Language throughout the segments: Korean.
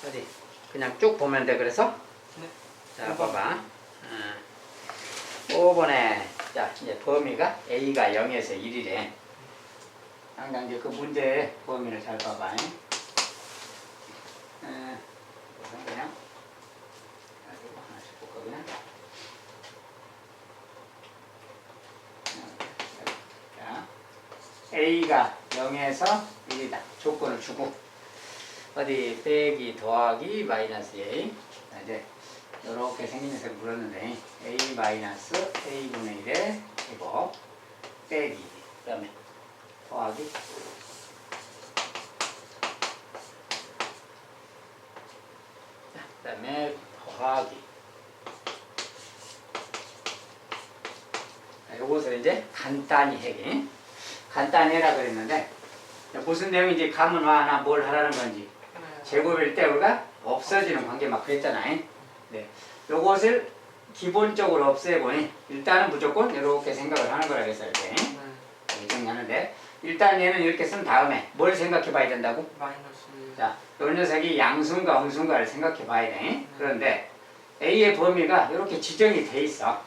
어디 그냥 쭉 보면 돼. 그래서 네. 자 봐봐. 5번에 자 이제 범위가 a가 0에서 1이래. 항상 이제 그 문제의 범위를 잘 봐봐. 우선 그냥 가지고 하나씩 볼까 그냥. 자 a가 0에서 1이다. 조건을 주고 어디 빼기 더하기 마이너스 a. 자, 이제 이렇게 생긴 녀석을 물었는데 a 마이너스 a분의 1에 이거 빼기 그 다음에 더하기 그 다음에 더하기 요것을 이제 간단히 해기 간단히 해라 그랬는데 무슨 내용인지 감은 와나 뭘 하라는 건지 제곱일 때 우리가 없어지는 관계 막 그랬잖아요. 네. 요것을 기본적으로 없애보니 일단은 무조건 이렇게 생각을 하는 거라 그랬어요. 이렇게 정리하는데 일단 얘는 이렇게 쓴 다음에 뭘 생각해 봐야 된다고? 마이너스. 자, 요 녀석이 양수인가 음수인가를 생각해 봐야 돼. 그런데 A의 범위가 이렇게 지정이 돼 있어.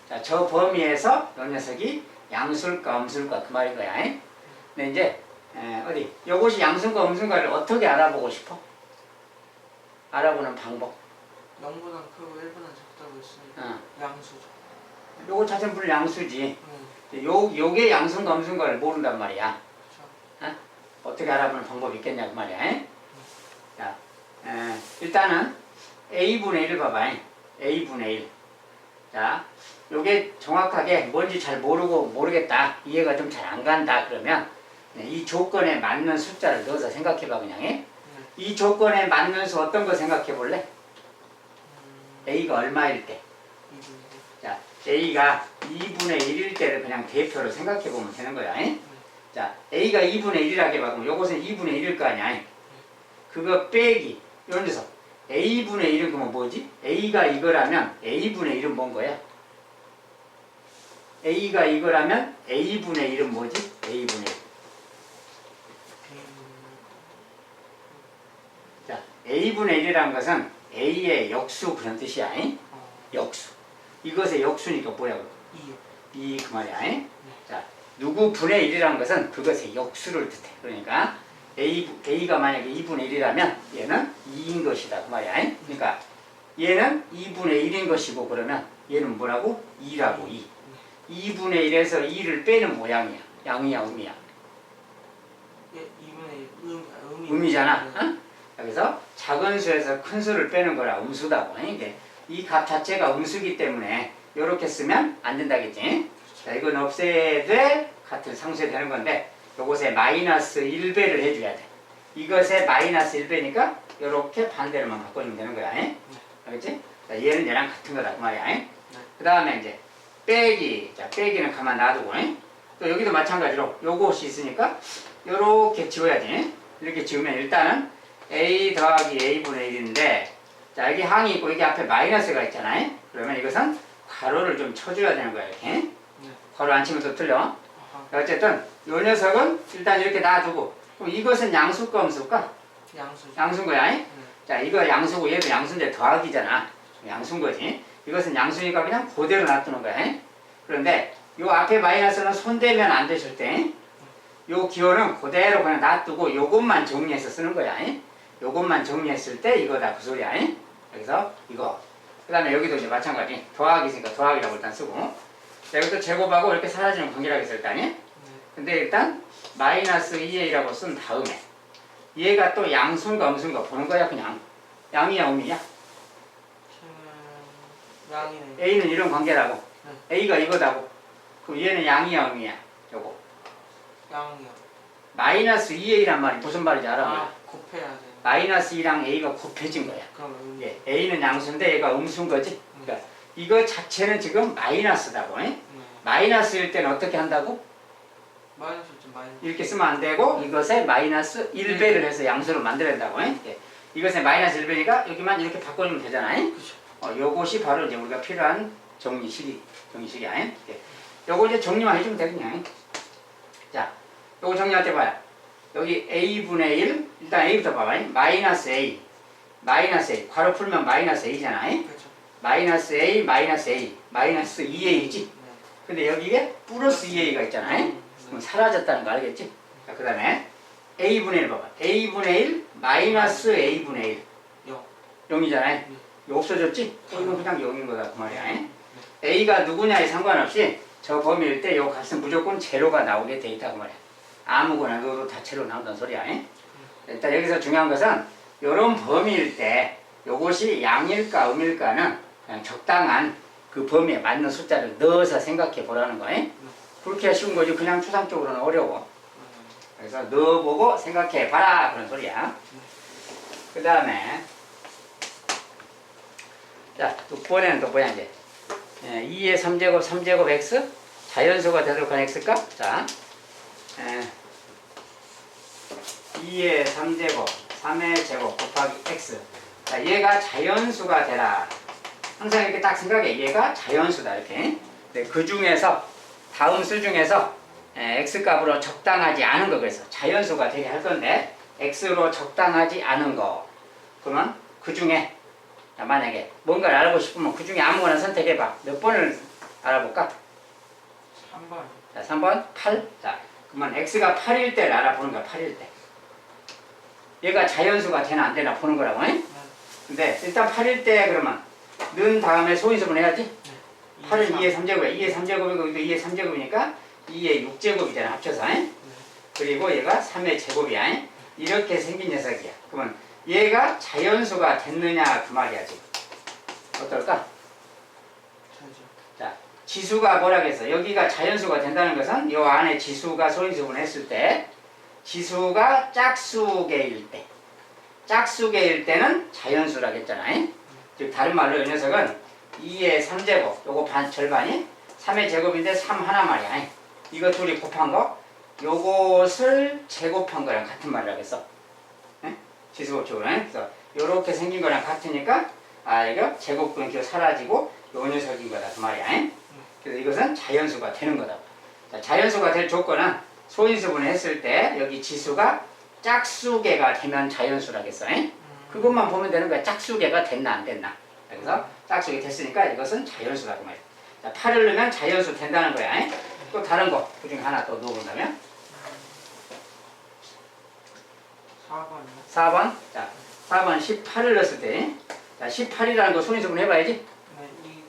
자, 저 범위에서 요 녀석이 양수일까 음수일까 그 말인 거야. 근데 이제 어디 요것이 양수인가 음수인가를 어떻게 알아보고 싶어? 알아보는 방법. 0보다 크고 1보다 작다고 했으니까 양수죠. 요거 자체는 물론 양수지. 요게 양수인가 음수인가를 모른단 말이야. 그렇죠. 어떻게 알아보는 방법이 있겠냐 그 말이야. 자, 일단은 a분의 1 봐봐. a분의 1. 자, 요게 정확하게 뭔지 잘 모르겠다. 이해가 좀 잘 안 간다. 그러면 이 조건에 맞는 숫자를 넣어서 생각해봐 그냥. 이 조건에 맞는 수 어떤 거 생각해 볼래? a가 얼마일 때? 2분의 자, a가 2분의 1일 때를 그냥 대표로 생각해 보면 되는 거야. 자, a가 2분의 1이라고 해봐. 요것은 2분의 1일 거 아니야. 그거 빼기. 이런 데서 a분의 1은 그러면 뭐지? a가 이거라면 a분의 1은 뭔 거야? a가 이거라면 a분의 1은 뭐지? a분의 1. 자, a분의 1이라는 것은 a의 역수 그런 뜻이야. 역수. 이것의 역수니까 뭐야? 2 그 말이야. 자, 누구 분의 1이라는 것은 그것의 역수를 뜻해. 그러니까 a가 만약에 2분의 1이라면 얘는 2인 것이다. 그 말이야. 그러니까 얘는 2분의 1인 것이고 그러면 얘는 뭐라고? 2라고 2. 2분의 1에서 2를 빼는 모양이야. 양이야 음이야? 예, 2분의 1 음이잖아. 그래서 작은 수에서 큰 수를 빼는 거라 음수다고. 이 값 자체가 음수기 때문에 이렇게 쓰면 안 된다겠지. 자, 이건 없애야 돼. 같은 상수에 되는 건데 요것에 마이너스 1배를 해줘야 돼. 이것에 마이너스 1배니까 이렇게 반대로만 바꿔주면 되는 거야. 알겠지? 자, 얘는 얘랑 같은 거다. 그 말이야. 그 다음에 이제 빼기. 자, 빼기는 가만 놔두고. 또 여기도 마찬가지로 요것이 있으니까 요렇게 지워야지. 이렇게 지우면 일단은 a 더하기 a분의 1인데 자, 여기 항이 있고 여기 앞에 마이너스가 있잖아요. 그러면 이것은 괄호를 좀 쳐줘야 되는 거야. 이렇게. 괄호 안 치면 또 틀려. 어쨌든 요 녀석은 일단 이렇게 놔두고 그럼 이것은 양수일까 음수일까? 양수인 거야. 자, 이거 양수고 얘도 양수인데 더하기잖아. 양수인 거지. 이것은 양수니까 그냥 그대로 놔두는 거야. 그런데 요 앞에 마이너스는 손대면 안 되실 때 요 기호는 그대로 그냥 놔두고 요것만 정리해서 쓰는 거야. 요것만 정리했을 때 이거다 그 소리야. 그래서 이거. 그 다음에 여기도 이제 마찬가지. 더하기 있으니까 더하기라고 일단 쓰고. 자, 이것도 제곱하고 이렇게 사라지는 관계라고 했을 거 아니야? 근데 일단 마이너스 2a라고 쓴 다음에 얘가 또 양수인가 음수인가 보는 거야 그냥. 양이야 음이야? 양이네. a는 이런 관계라고. a가 이거다고. 그럼 얘는 양이야 음이야? 요거. 양이요. 마이너스 2a란 말이 무슨 말인지 알아? 곱해야 돼. 마이너스 2랑 a가 곱해진 거야. 그럼 예, a는 양수인데 얘가 음수인 거지. 그러니까 이거 자체는 지금 마이너스다고. 마이너스일 때는 어떻게 한다고? 마이너스 좀 마이너스. 이렇게 쓰면 안 되고 이것에 마이너스 1배를 해서 양수를 만들어야 된다고. 예. 이것에 마이너스 1배니까 여기만 이렇게 바꿔주면 되잖아. 그렇죠. 요것이 바로 이제 우리가 필요한 정리식이야. 예. 요거 이제 정리만 해주면 되겠냐. 자, 요거 정리할 때 봐요. 여기 a분의 1, 일단 a부터 봐봐. 마이너스 a. 마이너스 A. 괄호 풀면 마이너스 A잖아. 그렇죠. 마이너스 A, 마이너스 A. 마이너스 2A지. 네. 근데 여기에 플러스 2A가 있잖아. 그럼 사라졌다는 거 알겠지? 자, 그 다음에 A분의 1 봐봐. A분의 1 마이너스 A분의 1. 0. 0이잖아. 이거 없어졌지? A는 그냥 0인 거다 그 말이야. A가 누구냐에 상관없이 저 범위일 때 요 값은 무조건 제로가 나오게 돼 있다 그 말이야. 아무거나 넣어도 다 제로 나온다는 소리야. 일단 여기서 중요한 것은 요런 범위일 때 요것이 양일까 음일까는 그냥 적당한 그 범위에 맞는 숫자를 넣어서 생각해 보라는 거야. 그렇게 쉬운 거지 그냥 추상적으로는 어려워. 그래서 넣어보고 생각해 봐라 그런 소리야. 그 다음에 자 6번에는 또 뭐야 이제 2의 3제곱 3제곱 x 자연수가 되도록 한 x값. 자 2의 3제곱 3의 제곱 곱하기 x. 자 얘가 자연수가 되라. 항상 이렇게 딱 생각해. 얘가 자연수다 이렇게. 네, 그 중에서 다음 수 중에서 x값으로 적당하지 않은 거. 그래서 자연수가 되게 할 건데 x로 적당하지 않은 거. 그러면 그 중에 만약에 뭔가를 알고 싶으면 그 중에 아무거나 선택해봐. 몇 번을 알아볼까? 3번. 자, 3번 8. 자, 그러면 x가 8일 때를 알아보는 거야. 8일 때. 얘가 자연수가 되나 안 되나 보는 거라고. 네. 근데 일단 8일 때 그러면 는 다음에 소인수분 해야지. 네. 8은 2의 3제곱이야. 2의 3제곱이고 2의 3제곱이니까 2의 6제곱이잖아. 합쳐서. 그리고 얘가 3의 제곱이야. 이렇게 생긴 녀석이야. 그러면 얘가 자연수가 됐느냐 그 말이야 지금. 어떨까? 저죠. 자, 지수가 뭐라고 했어? 여기가 자연수가 된다는 것은 요 안에 지수가 소인수분 했을 때 지수가 짝수개일 때 짝수개일 때는 자연수라고 했잖아. 즉 다른 말로 이 녀석은 2의 3제곱 요거 절반이 3의 제곱인데 3 하나 말이야. 이거 둘이 곱한 거 요것을 제곱한 거랑 같은 말이라고 했어. 지수법칙으로. 그래서 요렇게 생긴 거랑 같으니까 이거 제곱근표 사라지고 요 녀석인 거다 그 말이야. 그래서 이것은 자연수가 되는 거다. 자, 자연수가 될 조건은 소인수분을 했을 때 여기 지수가 짝수개가 되면 자연수라겠어. 그것만 보면 되는 거야. 짝수개가 됐나 안 됐나. 그래서 짝수개 됐으니까 이것은 자연수다 그 말이야. 자, 8을 넣으면 자연수 된다는 거야. 또 다른 거 그 중에 하나 또 넣어본다면 4번이요. 4번. 자, 4번 18을 넣었을 때 자, 18이라는 거 소인수분 해봐야지. 네. 2.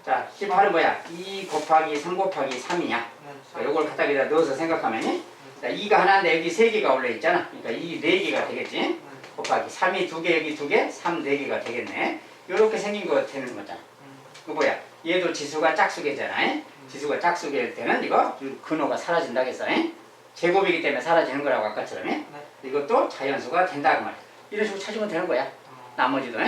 자, 18은 뭐야? 2 곱하기 3 곱하기 3이냐? 네. 자, 요걸 갖다 여기다 넣어서 생각하면 자, 2가 하나인데 여기 3개가 올려 있잖아. 그러니까 2 4개가 되겠지. 네. 곱하기 3이 2개 여기 2개 3 4개가 되겠네. 요렇게 생긴 거 되는 거잖아. 그 뭐야? 얘도 지수가 짝수개잖아. 지수가 짝수개일 때는 이거 근호가 사라진다겠어. 제곱이기 때문에 사라지는 거라고 아까처럼. 네. 이것도 자연수가 된다 그 말이야. 이런 식으로 찾으면 되는 거야. 나머지도.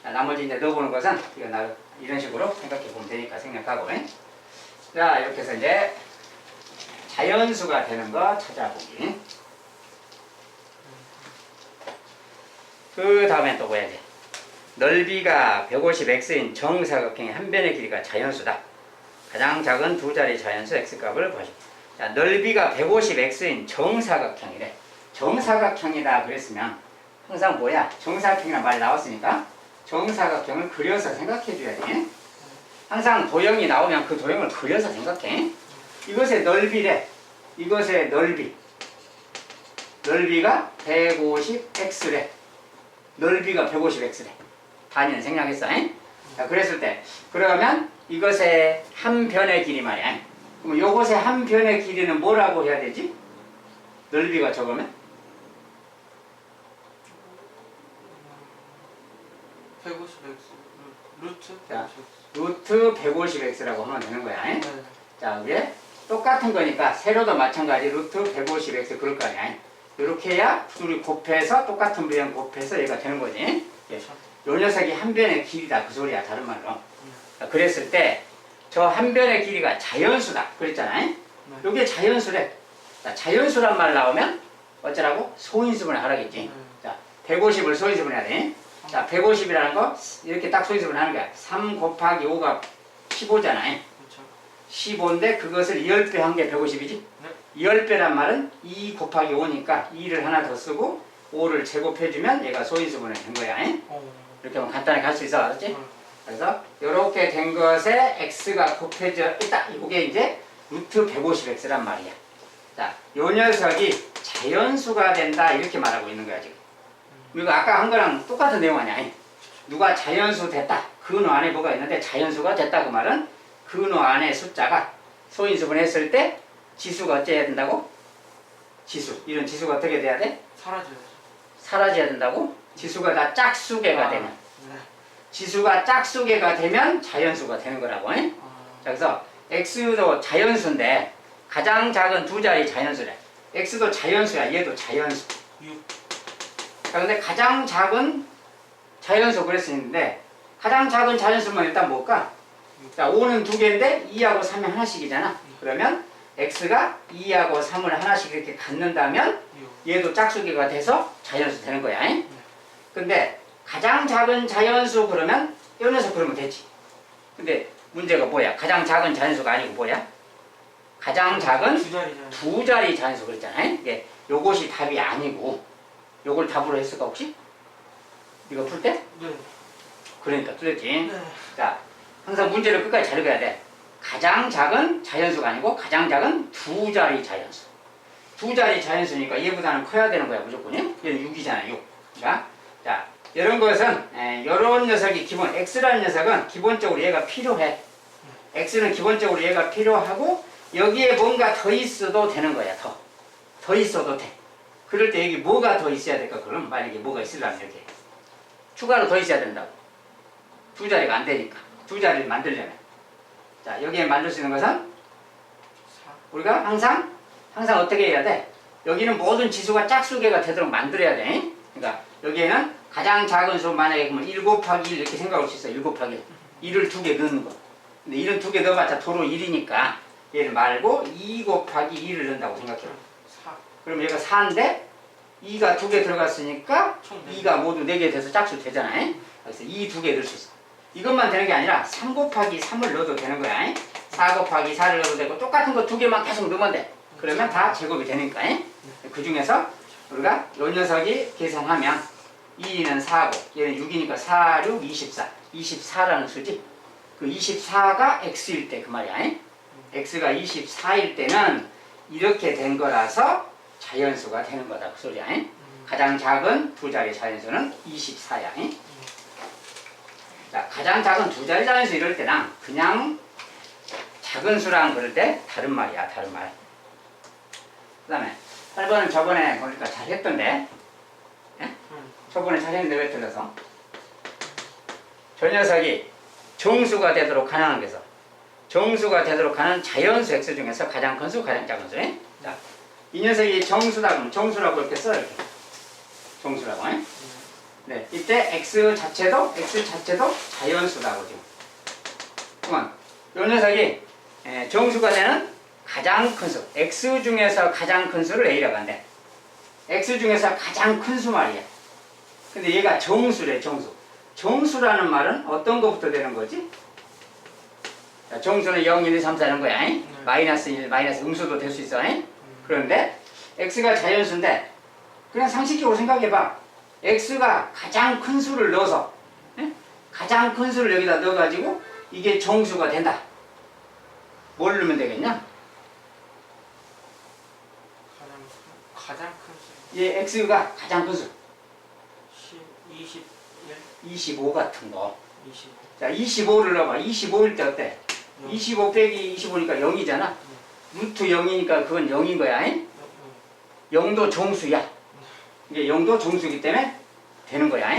자, 나머지 이제 넣어보는 것은 이거 이런 식으로 생각해 보면 되니까 생각하고. 자, 이렇게 해서 이제 자연수가 되는 거 찾아보기. 그 다음에 또 뭐야 돼? 넓이가 150x인 정사각형의 한 변의 길이가 자연수다. 가장 작은 두 자리 자연수 x값을 구하시오. 자, 넓이가 150x인 정사각형이래. 정사각형이다 그랬으면 항상 뭐야? 정사각형이란 말이 나왔으니까 정사각형을 그려서 생각해 줘야 돼. 항상 도형이 나오면 그 도형을 그려서 생각해. 이것의 넓이래. 이것의 넓이. 넓이가 150x래. 넓이가 150x래. 단위는 생략했어. 자, 그랬을 때 그러면 이것의 한 변의 길이 말이야. 그럼 요것의 한 변의 길이는 뭐라고 해야 되지? 넓이가 적으면? 150x. 루트 자, 150x. 루트 150x라고 하면 되는 거야. 네. 자, 위에 똑같은 거니까 세로도 마찬가지 루트 150x 그럴 거 아니야. 이렇게 해야 둘이 곱해서 똑같은 부양 곱해서 얘가 되는 거지. 예. 요 녀석이 한 변의 길이다 그 소리야 다른 말로. 자, 그랬을 때 저 한 변의 길이가 자연수다 그랬잖아요. 네. 요게 자연수래. 자, 자연수란 말 나오면 어쩌라고? 소인수분을 하라겠지. 자, 150을 소인수분 해야 돼. 자, 150이라는 거 이렇게 딱 소인수분 하는 거야. 3 곱하기 5가 15잖아요. 그렇죠. 15인데 그것을 10배 한 게 150이지? 네. 10배란 말은 2 곱하기 5니까 2를 하나 더 쓰고 5를 제곱해주면 얘가 소인수분해 된 거야. 잉? 어. 이렇게 하면 간단하게 할 수 있어. 알았지? 어. 그래서 이렇게 된 것에 x가 곱해져 있다. 이게 이제 루트 150x란 말이야. 자, 요 녀석이 자연수가 된다. 이렇게 말하고 있는 거야, 지금. 이거 아까 한 거랑 똑같은 내용 아니야. 누가 자연수 됐다. 근호 안에 뭐가 있는데 자연수가 됐다. 그 말은 근호 안에 숫자가 소인수분 했을 때 지수가 어째야 된다고? 지수. 이런 지수가 어떻게 돼야 돼? 사라져야죠. 사라져야 된다고? 지수가 다 짝수개가 되면. 네. 지수가 짝수개가 되면 자연수가 되는 거라고. 잉? 아. 자, 그래서 x도 자연수인데 가장 작은 두 자리 자연수래. x도 자연수야. 얘도 자연수. 6. 자, 근데 가장 작은 자연수 그랬었는데 가장 작은 자연수면 일단 뭘까? 자, 5는 두 개인데 2하고 3이 하나씩이잖아. 그러면 x가 2하고 3을 하나씩 이렇게 갖는다면 6. 얘도 짝수개가 돼서 자연수 되는 거야. 잉? 근데 가장 작은 자연수 그러면 이 녀석 그러면 되지. 근데 문제가 뭐야? 가장 작은 자연수가 아니고 뭐야? 가장 작은 두 자리잖아요. 두 자리 자연수 그랬잖아. 이게 요것이 답이 아니고 요걸 답으로 했을까 혹시? 이거 풀 때? 네. 그러니까 틀렸지. 네. 자, 항상 문제를 끝까지 잘 읽어야 돼. 가장 작은 자연수가 아니고 가장 작은 두 자리 자연수. 두 자리 자연수니까 얘보다는 커야 되는 거야 무조건요. 얘는 6이잖아 6. 자, 이런 것은 이런 녀석이 기본 x라는 녀석은 기본적으로 얘가 필요해. x는 기본적으로 얘가 필요하고 여기에 뭔가 더 있어도 되는 거야. 더 있어도 돼. 그럴 때 여기 뭐가 더 있어야 될까? 그럼 만약에 뭐가 있으려면 이렇게 추가로 더 있어야 된다고. 두 자리가 안 되니까. 두 자리를 만들려면. 자, 여기에 만들 수 있는 것은 4. 우리가 항상 어떻게 해야 돼? 여기는 모든 지수가 짝수개가 되도록 만들어야 돼. 그러니까 여기에는 가장 작은 수 만약에 그러면 1 곱하기 1 이렇게 생각할 수 있어. 1 곱하기 1. 1을 두 개 넣는 거. 근데 1은 두 개 넣어봤자 도로 1이니까 얘를 말고 2 곱하기 2를 넣는다고 생각해. 4. 그럼 얘가 4인데 2가 두 개 들어갔으니까 총 네. 2가 모두 4개 돼서 짝수 되잖아요. 그래서 2 두 개 넣을 수 있어. 이것만 되는 게 아니라 3 곱하기 3을 넣어도 되는 거야. 4 곱하기 4를 넣어도 되고 똑같은 거 두 개만 계속 넣으면 돼. 그러면 다 제곱이 되니까. 그 중에서 우리가 요 녀석이 계산하면 2는 4고 얘는 6이니까 4, 6, 24. 24라는 수지. 그 24가 x일 때 그 말이야. x가 24일 때는 이렇게 된 거라서 자연수가 되는 거다. 그 소리야. 가장 작은 두 자리 자연수는 24야. 자, 가장 작은 두 자리 자연수 이럴 때랑 그냥 작은 수랑 그럴 때 다른 말이야. 다른 말. 그 다음에 8번은 저번에 보니까 잘했던데 저번에 잘했는데 왜 틀려서? 저 녀석이 정수가 되도록 하는 것에서 정수가 되도록 하는 자연수 x 중에서 가장 큰 수, 가장 작은 수. 자, 이 녀석이 정수다 그러면 정수라고 이렇게 써. 이렇게. 정수라고. 네, 이때 x 자체도 자연수다고 지금. 그러면 이 녀석이 정수가 되는 가장 큰 수, x 중에서 가장 큰 수를 a라고 한대. x 중에서 가장 큰 수 말이야. 근데 얘가 정수래, 정수. 정수라는 말은 어떤 것부터 되는 거지? 자, 정수는 0, 1, 2, 3, 4 이런 거야. 마이너스 1, 마이너스 음수도 될 수 있어. 그런데 x가 자연수인데 그냥 상식적으로 생각해봐. x가 가장 큰 수를 넣어서 가장 큰 수를 여기다 넣어가지고 이게 정수가 된다. 뭘 넣으면 되겠냐? 가장 큰 수. 얘 x가 가장 큰 수. 21. 25 같은 거. 25. 자, 25를 넣어봐. 25일 때 어때? 25 빼기 25니까 0이잖아. 루트 0이니까 그건 0인 거야. 0도 정수야. 이게 0도 정수이기 때문에 되는 거야.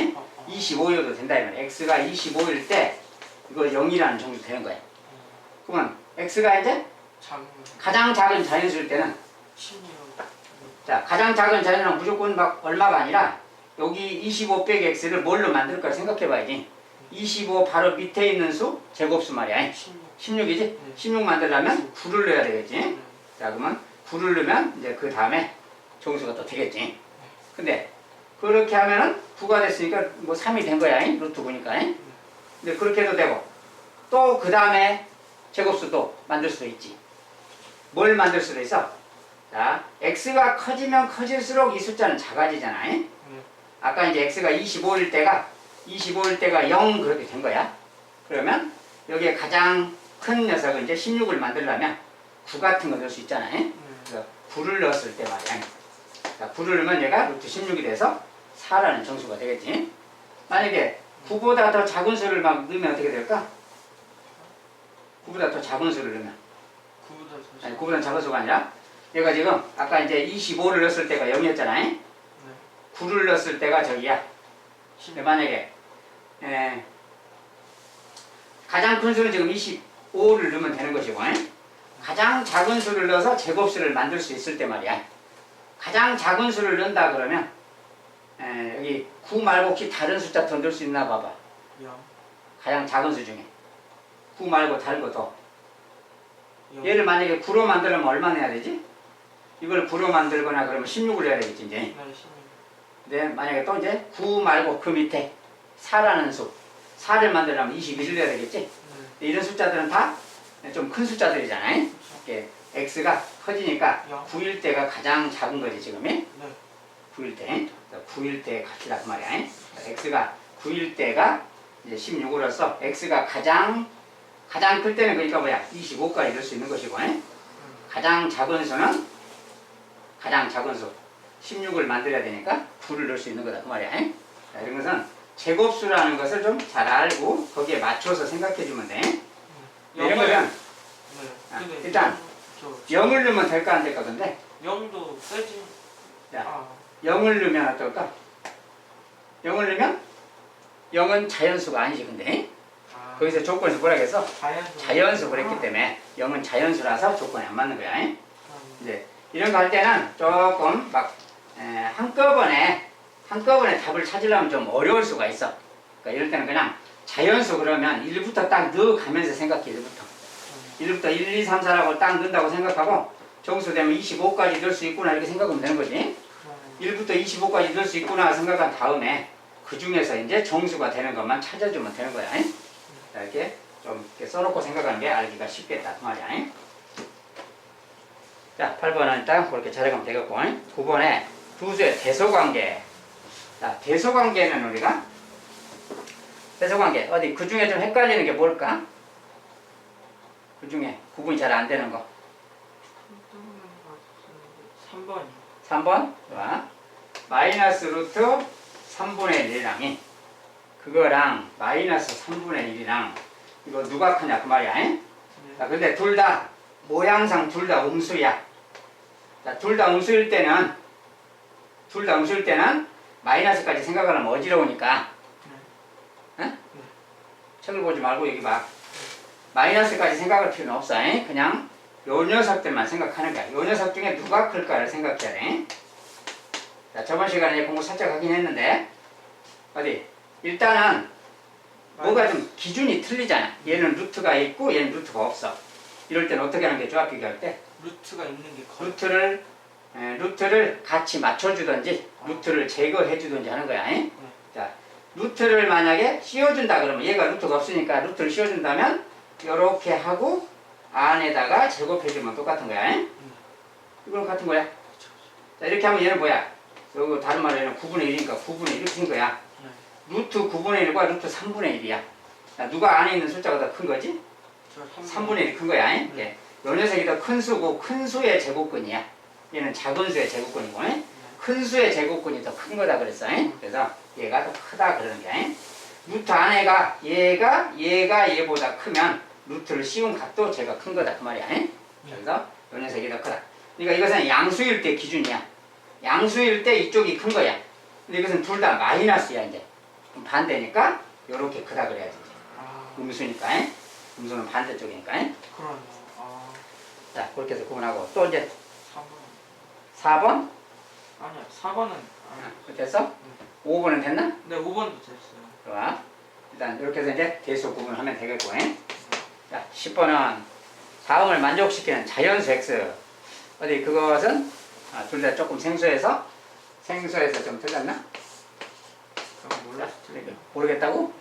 25여도 된다. 이면 x가 25일 때 이거 0이라는 정수 되는 거야. 그러면 x가 이제 작은 가장 작은 자연수일 때는 16. 자, 가장 작은 자연수는 무조건 막 얼마가 아니라 여기 25 빼기 x를 뭘로 만들까 생각해 봐야지. 25 바로 밑에 있는 수 제곱수 말이야. 16이지? 16 만들려면 9를 넣어야 되겠지. 자, 그러면 9를 넣으면 이제 그 다음에 정수가 또 되겠지. 근데 그렇게 하면은 9가 됐으니까 뭐 3이 된 거야. 루트 9니까. 근데 그렇게 해도 되고 또 그 다음에 제곱수도 만들 수도 있지. 뭘 만들 수도 있어? 자, x가 커지면 커질수록 이 숫자는 작아지잖아. 네. 아까 이제 x가 25일 때가 0 그렇게 된 거야. 그러면 여기에 가장 큰 녀석은 이제 16을 만들려면 9 같은 거 넣을 수 있잖아. 네. 그래서 9를 넣었을 때 말이야. 자, 9를 넣으면 얘가 루트 16이 돼서 4라는 정수가 되겠지. 만약에 9보다 더 작은 수를 막 넣으면 어떻게 될까? 9보다 더 작은 수를 넣으면. 구보다 더 아니, 9보다 작은 수가 아니라 얘가 지금 아까 이제 25를 넣었을 때가 0이었잖아. 네. 9를 넣었을 때가 저기야. 16. 만약에 가장 큰 수는 지금 25를 넣으면 되는 것이고 가장 작은 수를 넣어서 제곱수를 만들 수 있을 때 말이야. 가장 작은 수를 넣는다 그러면 여기 9 말고 혹시 다른 숫자 더 넣을 수 있나 봐봐. 0. 가장 작은 수 중에 9 말고 다른 거 더. 0. 얘를 만약에 9로 만들려면 얼마 내야 되지? 이걸 9로 만들거나 그러면 16을 해야 되겠지 이제. 네, 16. 근데 만약에 또 이제 9 말고 그 밑에 4라는 수 4를 만들려면 21을 해야 되겠지? 네. 이런 숫자들은 다 좀 큰 숫자들이잖아요. 그렇죠. 이렇게 x가 커지니까 영. 9일 때가 가장 작은 거지 지금이. 네. 9일 때. 9일 때 값이다 그 말이야. x가 9일 때가 이제 16으로서 x가 가장 클 때는 그러니까 뭐야? 25까지 넣을 수 있는 것이고 가장 작은 수는 가장 작은 수 16을 만들어야 되니까 9를 넣을 수 있는 거다 그 말이야. 자, 이런 것은 제곱수라는 것을 좀 잘 알고 거기에 맞춰서 생각해 주면 돼. 이런 것은 네. 근데 일단 0을 넣으면 될까 안 될까 근데 0도 빼지. 야. 아. 0을 넣으면 어떨까? 0을 넣으면 0은 자연수가 아니지 근데 아. 거기서 조건에서 뭐라 그랬어? 자연수. 자연수 그랬기 때문에 0은 자연수라서 조건이 안 맞는 거야. 이제 이런 거 할 때는 조금 막 한꺼번에 답을 찾으려면 좀 어려울 수가 있어. 그러니까 이럴 때는 그냥 자연수 그러면 1부터 딱 넣어가면서 생각해 1부터 1, 2, 3, 4라고 딱 넣는다고 생각하고 정수 되면 25까지 넣을 수 있구나 이렇게 생각하면 되는 거지. 1부터 25까지 넣을 수 있구나 생각한 다음에 그 중에서 이제 정수가 되는 것만 찾아주면 되는 거야. 자, 이렇게 좀 이렇게 써놓고 생각하는 게 알기가 쉽겠다 그 말이야. 자, 8번은 일단 그렇게 찾아가면 되겠고 9번에 두 수의 대소관계. 자, 대소관계는 우리가 대소관계 어디 그 중에 좀 헷갈리는 게 뭘까? 그 중에 구분이 잘 안 되는 거. 3번이. 3번? 좋아. 마이너스 루트 3분의 1이랑 그거랑 마이너스 3분의 1이랑 이거 누가 크냐 그 말이야. 네. 자, 근데 둘 다 모양상 둘 다 음수야. 자, 둘 다 음수일 때는 마이너스까지 생각하면 어지러우니까 책을 보지 말고 여기 봐. 마이너스까지 생각할 필요는 없어. 그냥 요 녀석들만 생각하는 거야. 요 녀석 중에 누가 클까를 생각해야 돼. 자, 저번 시간에 공부 살짝 하긴 했는데 어디 일단은 뭐가 좀 기준이 틀리잖아. 얘는 루트가 있고 얘는 루트가 없어. 이럴 때는 어떻게 하는 게 좋아? 비교할 때 루트가 있는 게 커요. 루트를 같이 맞춰주든지 루트를 제거해주든지 하는 거야. 자, 루트를 만약에 씌워준다 그러면 얘가 루트가 없으니까 루트를 씌워준다면 이렇게 하고 안에다가 제곱해주면 똑같은 거야. 이건 같은 거야. 자, 이렇게 하면 얘는 뭐야? 여기 다른 말로 얘는 9분의 1이니까 9분의 1 이렇게 된 거야. 루트 9분의 1과 루트 3분의 1이야. 자, 누가 안에 있는 숫자가 더 큰 거지? 3분의 1이 큰 거야. 이렇게. 요 녀석이 더 큰 수고 큰 수의 제곱근이야. 얘는 작은 수의 제곱근이고 큰 수의 제곱근이 더 큰 거다 그랬어. 그래서 얘가 더 크다 그러는 게 루트 안에가 얘가 얘보다 크면 루트를 씌운 값도 제가 큰 거다 그 말이야. 그래서 요 녀석이 더 크다. 그러니까 이것은 양수일 때 기준이야. 양수일 때 이쪽이 큰 거야. 근데 이것은 둘 다 마이너스야 이제. 그럼 반대니까 요렇게 크다 그래야지. 음수니까. 음수는 반대쪽이니까. 그러네요. 아. 자, 그렇게 해서 구분하고 또 이제 3번. 4번? 아니요. 4번은 그렇게 해서 5번은 됐나? 네, 5번도 됐어요. 좋아. 일단 이렇게 해서 이제 대수 구분하면 되겠고. 자, 10번은 다음을 만족시키는 자연수 x. 어디 그것은 둘 다 조금 생소해서 좀 틀렸나? 저는 몰랐을 텐데. 모르겠다고?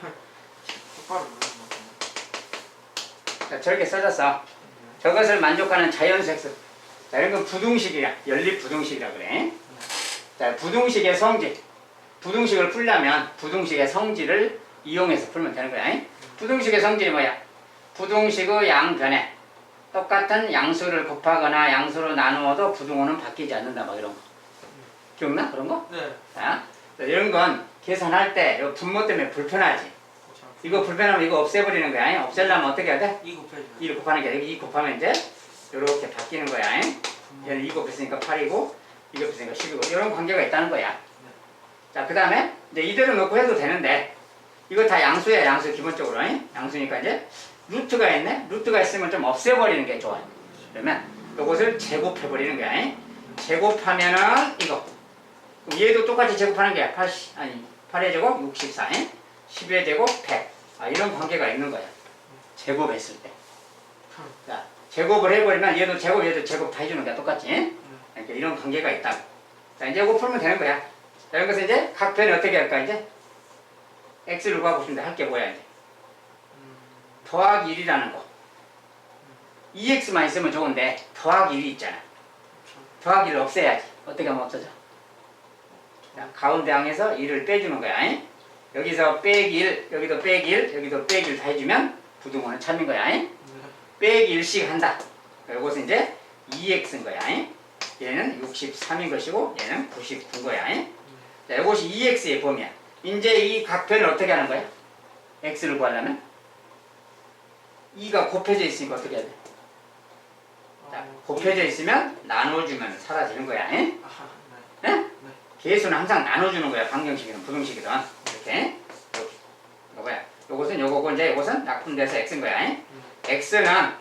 똑바로 모르는 거 자, 저렇게 써졌어. 저것을 만족하는 자연수 x. 자, 이런 건 부등식이야. 연립 부등식이라 그래. 자, 부등식의 성질. 부등식을 풀려면 부등식의 성질을 이용해서 풀면 되는 거야. 부등식의 성질이 뭐야? 부등식의 양변에 똑같은 양수를 곱하거나 양수로 나누어도 부등호는 바뀌지 않는다. 막 이런 거. 기억나? 그런 거? 네. 자, 이런 건 계산할 때 이 분모 때문에 불편하지. 그렇죠. 이거 불편하면 이거 없애버리는 거야. 없애려면 어떻게 해야 돼? 2 곱해줘요. 2를 곱하는 게 아니고 2 곱하면 이제 이렇게 바뀌는 거야. 얘는 2 곱했으니까 8이고 2 곱했으니까 10이고 이런 관계가 있다는 거야. 자, 그 다음에 이제 이대로 놓고 해도 되는데 이거 다 양수야. 양수 기본적으로. 양수니까 이제 루트가 있네. 루트가 있으면 좀 없애버리는 게 좋아요. 그러면 이것을 제곱해버리는 거야. 제곱하면은 이거. 그럼 얘도 똑같이 제곱하는 거야. 8의 제곱 64. 10의 제곱 100. 이런 관계가 있는 거야. 제곱했을 때. 자, 제곱을 해버리면 얘도 제곱 다 해주는 거야. 똑같이. 그러니까 이런 관계가 있다. 자, 이제 이거 풀면 되는 거야. 자, 이런 것은 이제 각 변이 어떻게 할까, 이제? x를 구하고 싶은데 할 게 뭐야, 이제? 더하기 1이라는 거. 2x만 있으면 좋은데, 더하기 1이 있잖아. 더하기 1을 없애야지. 어떻게 하면 없어져? 자, 가운데 항에서 1을 빼주는 거야. 여기서 빼기 1, 여기도 빼기 1, 여기도 빼기 1 다 해주면 부등호는 참인 거야. 빼기 1씩 한다. 이것은 이제 2x인 거야. 얘는 63인 것이고, 얘는 99인 거야. 자, 이것이 2x의 범위야. 이제 이 각변을 어떻게 하는 거야? x를 구하려면? 2가 곱해져 있으니까 어떻게 해야 돼? 자, 곱해져 있으면 나눠주면 사라지는 거야. 네? 계수는 항상 나눠주는 거야. 방정식이든 부등식이든. 이렇게. 이거야. 요것은 요거고, 이제 요것은 약분돼서 x인 거야. x는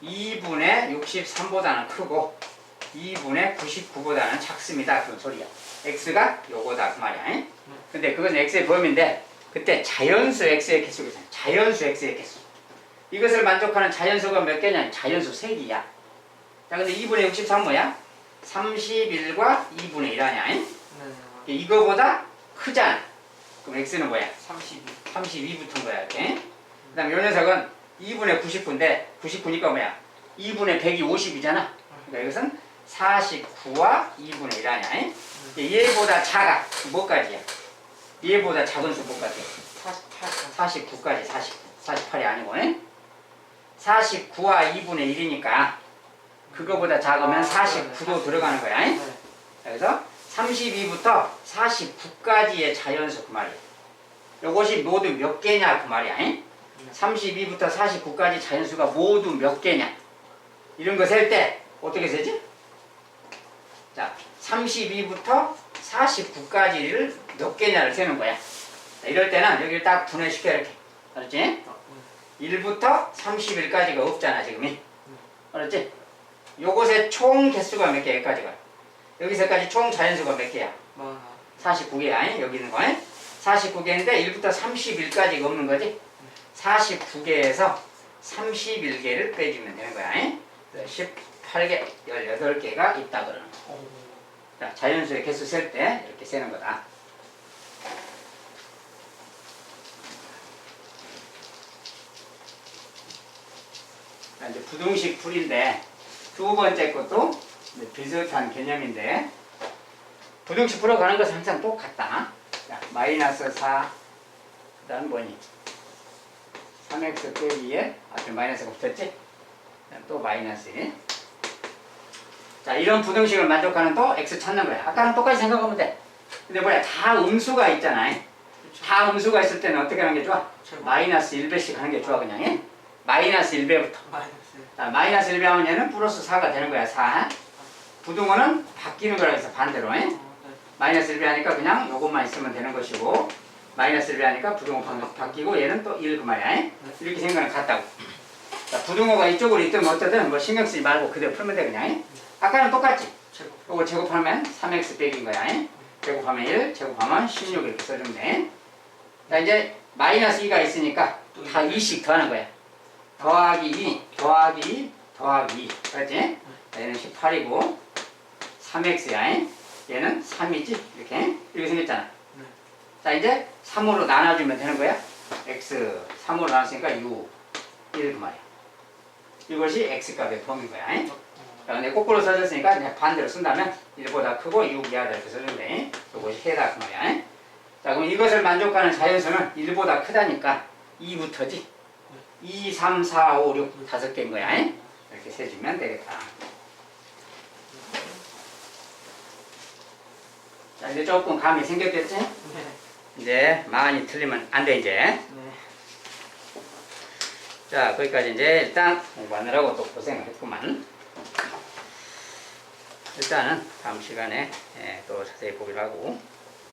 2분의 63보다는 크고, 2분의 99보다는 작습니다. 그런 소리야. x가 요거다. 그 말이야. 근데 그건 x의 범위인데, 그때 자연수 x의 개수가 있잖아. 자연수 x의 개수. 이것을 만족하는 자연수가 몇 개냐? 자연수 3개야. 자, 근데 2분의 63 뭐야? 31과 2분의 1 아니야? 이거보다 크잖아. 그럼 x는 뭐야? 32 붙은 거야. 이렇게. 그 다음에 요 녀석은 2분의 99인데 99니까 뭐야? 2분의 100이 50이잖아. 그러니까 이것은 49와 2분의 1 아니야? 얘보다 작아. 뭐까지야? 얘보다 작은 수 뭐까지? 49까지. 48이 아니고. 49와 2분의 1이니까 그거보다 작으면 49도 들어가는 거야. 그래서 32부터 49까지의 자연수 그 말이야. 이것이 모두 몇 개냐 그 말이야. 32부터 49까지 자연수가 모두 몇 개냐. 이런 거 셀 때 어떻게 세지? 자, 32부터 49까지를 몇 개냐를 세는 거야. 자, 이럴 때는 여기를 딱 분해시켜 이렇게. 알았지? 1부터 31까지가 없잖아 지금이. 알았지? 요것의 총 개수가 몇 개? 여기까지가. 여기서까지 총 자연수가 몇 개야? 49개야. 여기 있는 거. 49개인데 1부터 31까지가 없는 거지. 49개에서 31개를 빼주면 되는 거야. 18개, 18개가 있다 그러는 거. 자, 자연수의 개수 셀 때 이렇게 세는 거다. 자, 이제 부등식 풀인데 두 번째 것도 비슷한 개념인데 부등식 풀어가는 것은 항상 똑같다. 자, 마이너스 4, 그 다음 뭐니? 3x 빼기에 앞에 마이너스가 붙었지? 또 마이너스 1. 자, 이런 부등식을 만족하는 또 x 찾는 거야. 아까랑 똑같이 생각하면 돼. 근데 뭐야, 다 음수가 있잖아. 다 음수가 있을 때는 어떻게 하는 게 좋아? 마이너스 1배씩 하는 게 좋아, 그냥. 마이너스 1배부터. 자, 마이너스 1배 하면 얘는 플러스 4가 되는 거야, 4. 부등호는 바뀌는 거라 해서 반대로. 마이너스 1배 하니까 그냥 요것만 있으면 되는 것이고, 마이너스 1배 하니까 부등호 바뀌고, 얘는 또 1 그 말이야. 이렇게 생각은 같다고. 자, 부등호가 이쪽으로 있든 어쩌든 뭐 신경 쓰지 말고 그대로 풀면 돼, 그냥. 아까는 똑같지? 요거 제곱하면 3x 빼기인 거야. 제곱하면 1, 제곱하면 16 이렇게 써주면 돼. 자, 이제 마이너스 2가 있으니까 다 2씩 더하는 거야. 더하기 2, 더하기 2, 더하기 2. 그렇지? 자, 얘는 18이고 3x야. 얘는 3이지? 이렇게 생겼잖아. 자, 이제 3으로 나눠주면 되는 거야. x 3으로 나눴으니까 6, 1 그 말이야. 이것이 x값의 범위인 거야. 자, 근데 거꾸로 써졌으니까 그냥 반대로 쓴다면 1보다 크고 6 이하다 이렇게 써준대. 요것이 해다 그 말이야. 자, 그럼 이것을 만족하는 자연수는 1보다 크다니까 2부터지. 2, 3, 4, 5, 6 다섯 개인 거야. 이렇게 세주면 되겠다. 자, 이제 조금 감이 생겼겠지? 네. 이제 많이 틀리면 안 돼, 이제. 네. 자, 거기까지 이제 일단 공부하느라고 또 고생을 했구만. 일단은 다음 시간에 또 자세히 보기로 하고.